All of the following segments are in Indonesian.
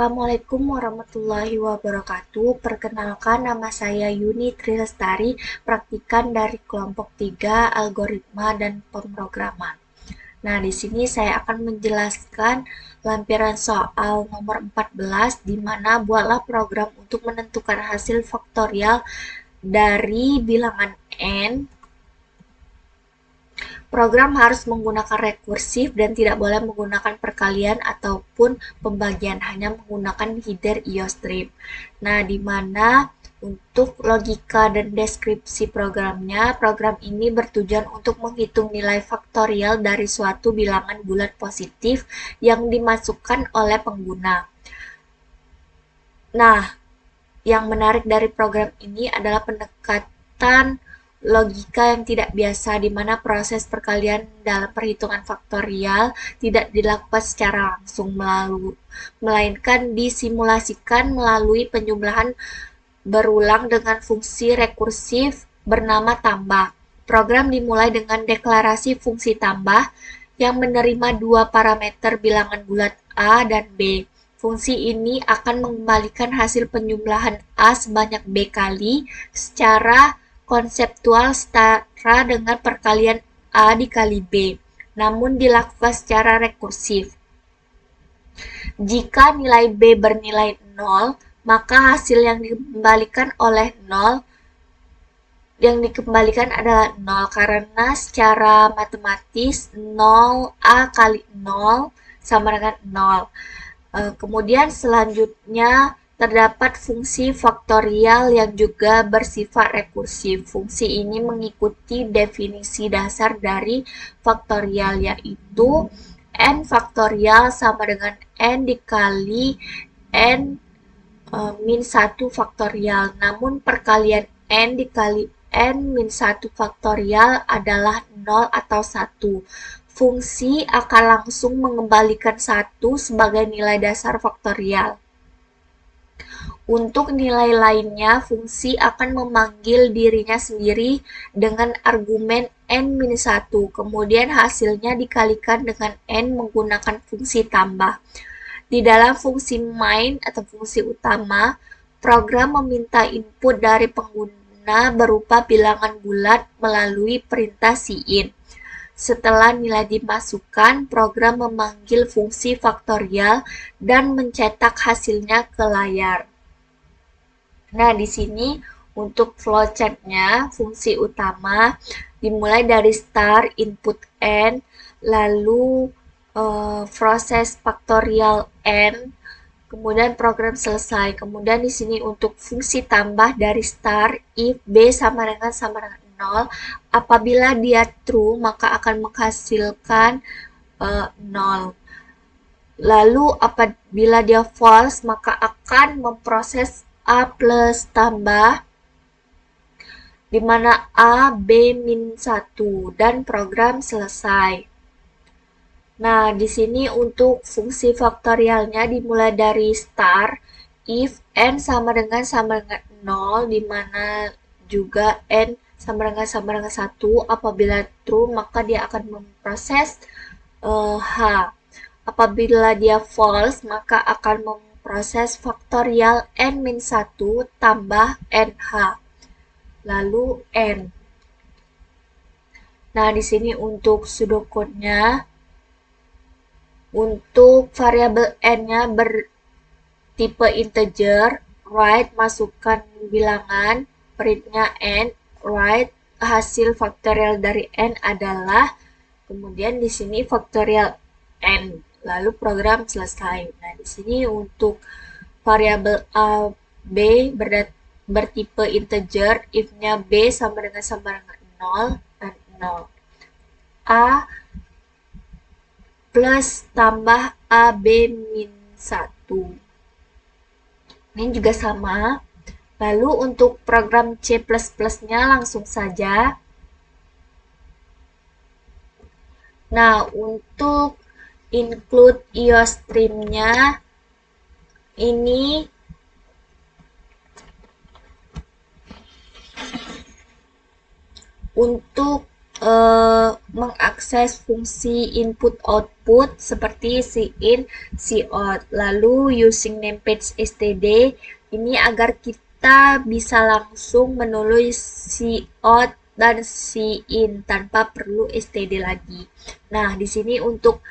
Assalamualaikum warahmatullahi wabarakatuh. Perkenalkan, nama saya Yuni Trilestari, praktikan dari kelompok 3 Algoritma dan Pemrograman. Nah, di sini saya akan menjelaskan lampiran soal nomor 14, di mana buatlah program untuk menentukan hasil faktorial dari bilangan n. Program harus menggunakan rekursif dan tidak boleh menggunakan perkalian ataupun pembagian, hanya menggunakan header IOStream. Nah, di mana untuk logika dan deskripsi programnya, program ini bertujuan untuk menghitung nilai faktorial dari suatu bilangan bulat positif yang dimasukkan oleh pengguna. Nah, yang menarik dari program ini adalah pendekatan logika yang tidak biasa, di mana proses perkalian dalam perhitungan faktorial tidak dilakukan secara langsung, melainkan disimulasikan melalui penjumlahan berulang dengan fungsi rekursif bernama tambah. Program dimulai dengan deklarasi fungsi tambah yang menerima dua parameter bilangan bulat A dan B. Fungsi ini akan mengembalikan hasil penjumlahan A sebanyak B kali secara konseptual setara dengan perkalian A dikali B, namun dilakukan secara rekursif. Jika nilai B bernilai 0, maka hasil yang dikembalikan adalah 0 karena secara matematis 0A kali 0 sama dengan 0. Kemudian selanjutnya terdapat fungsi faktorial yang juga bersifat rekursif. Fungsi ini mengikuti definisi dasar dari faktorial, yaitu n faktorial sama dengan n dikali n min 1 faktorial. Namun perkalian n dikali n min 1 faktorial adalah 0 atau 1. Fungsi akan langsung mengembalikan 1 sebagai nilai dasar faktorial. Untuk nilai lainnya, fungsi akan memanggil dirinya sendiri dengan argumen n-1, kemudian hasilnya dikalikan dengan n menggunakan fungsi tambah. Di dalam fungsi main atau fungsi utama, program meminta input dari pengguna berupa bilangan bulat melalui perintah cin. Setelah nilai dimasukkan, program memanggil fungsi faktorial dan mencetak hasilnya ke layar. Nah, di sini untuk flowchart-nya, fungsi utama dimulai dari start input n, lalu proses faktorial n, kemudian program selesai. Kemudian di sini untuk fungsi tambah dari start, if b sama dengan 0, apabila dia true maka akan menghasilkan 0. Lalu apabila dia false maka akan memproses A plus tambah, di mana A, B, min 1, dan program selesai. Nah, di sini untuk fungsi faktorialnya dimulai dari start, if n sama dengan 0, di mana juga n sama dengan 1, apabila true maka dia akan memproses H. Apabila dia false maka akan memproses faktorial n-1 tambah nh, lalu n. Nah, di sini untuk pseudocode-nya, untuk variabel n-nya bertipe integer, write masukkan bilangan, print-nya n, write hasil faktorial dari n adalah, kemudian di sini faktorial n, lalu program selesai. Nah, di sini untuk variabel a, b bertipe integer, if-nya b sama dengan 0 dan 0. A plus tambah AB min 1. Ini juga sama. Lalu untuk program C++-nya langsung saja. Nah, untuk include IOStream-nya ini untuk mengakses fungsi input-output input seperti cin, cout. Lalu using namepage std ini agar kita bisa langsung menulis cout dan cin tanpa perlu std lagi. Nah, di sini untuk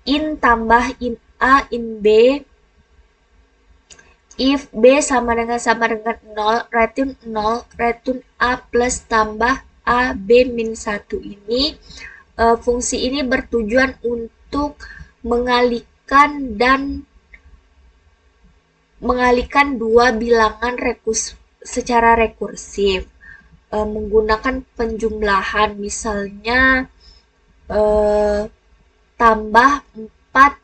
in tambah in a in b, if b sama dengan 0, return a plus tambah a b min 1 ini, fungsi ini bertujuan untuk mengalihkan dua bilangan secara rekursif menggunakan penjumlahan, misalnya tambah 4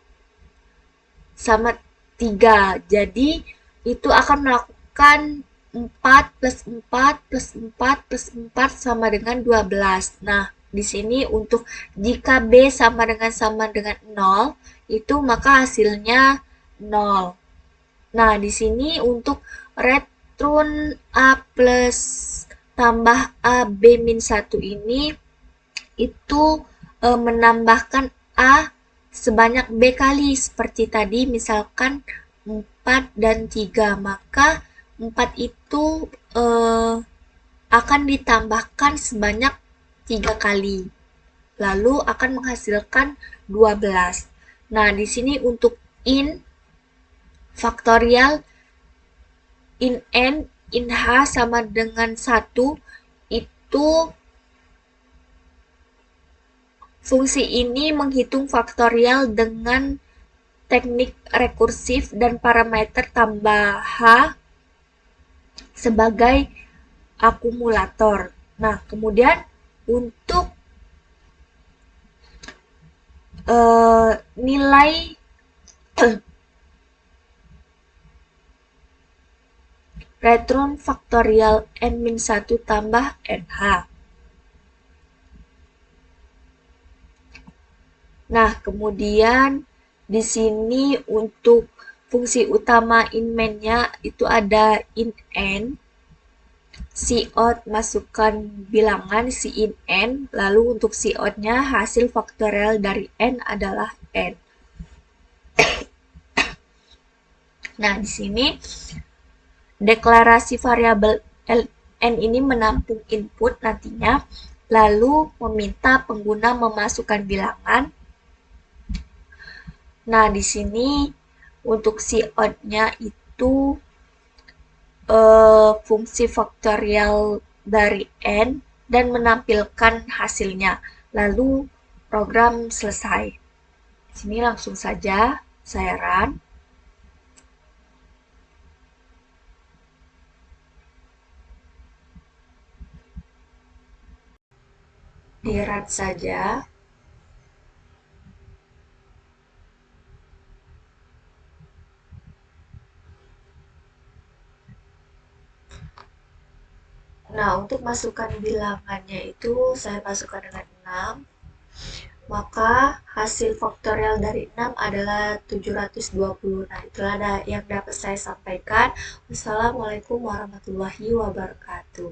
sama 3. Jadi itu akan melakukan 4 plus 4 plus 4 plus 4 sama dengan 12. Nah, di sini untuk jika B sama dengan 0, itu maka hasilnya 0. Nah, di sini untuk return A plus tambah A B min 1 ini itu menambahkan A sebanyak B kali seperti tadi, misalkan 4 dan 3, maka 4 itu akan ditambahkan sebanyak 3 kali, lalu akan menghasilkan 12. Nah, di sini untuk in faktorial in n in h sama dengan 1 itu fungsi ini menghitung faktorial dengan teknik rekursif dan parameter tambah h sebagai akumulator. Nah, kemudian untuk nilai return faktorial n-1 tambah nh. Nah, kemudian di sini untuk fungsi utama in main-nya itu ada in n, cout masukkan bilangan in n, lalu untuk cout-nya hasil faktorial dari n adalah n. Nah, di sini deklarasi variabel n ini menampung input nantinya, lalu meminta pengguna memasukkan bilangan. Nah, di sini untuk cout-nya itu fungsi faktorial dari n dan menampilkan hasilnya. Lalu program selesai. Di sini langsung saja saya run. Di run saja. Nah, untuk masukkan bilangannya itu saya masukkan dengan 6. Maka hasil faktorial dari 6 adalah 720. Nah, itulah yang dapat saya sampaikan. Wassalamualaikum warahmatullahi wabarakatuh.